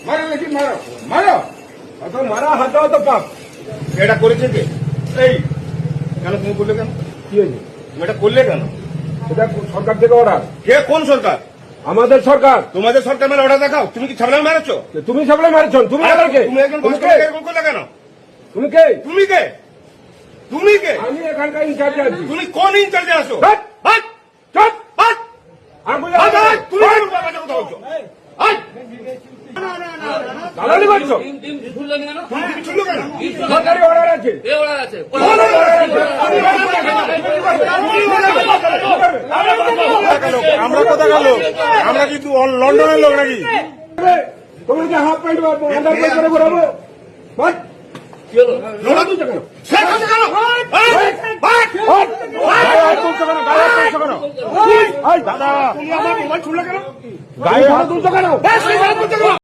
মারো নাকি মারো মারো অত মারা হাতাও তো পাপ। এটা করেছে কে? এই কেন তুমি করলে কেন? কি হয়েছে? তুমি এটা করলে কেন? এটা সরকার থেকে অর্ডার। কে? কোন সরকার? আমাদের সরকার। তোমাদের সরকার মানে অর্ডার দেখাও। তুমি কি ছাবলা মারছো? তুমি ছাবলা মারছো? তুমি কে? তুমি একজন এরকম করলে কেন? তুমি কে? তুমি কে? তুমি কে? আমি এখানকার ইনচার্জে আছি। তুমি কোন ইনচার্জে আছো? দালালি করছো? সরকারি অর্ডার আছে। আমরা কোথায় গেল? আমরা কি লন্ডনের লোক নাকি? তোমাকে হাফ প্যান্ট আন্ডার প্যান্ট করে ঘোরাবো? দাদা তুমি আমার মোবাইল ছুড়লে কেন? গায়ে হাত তুলছো কেন?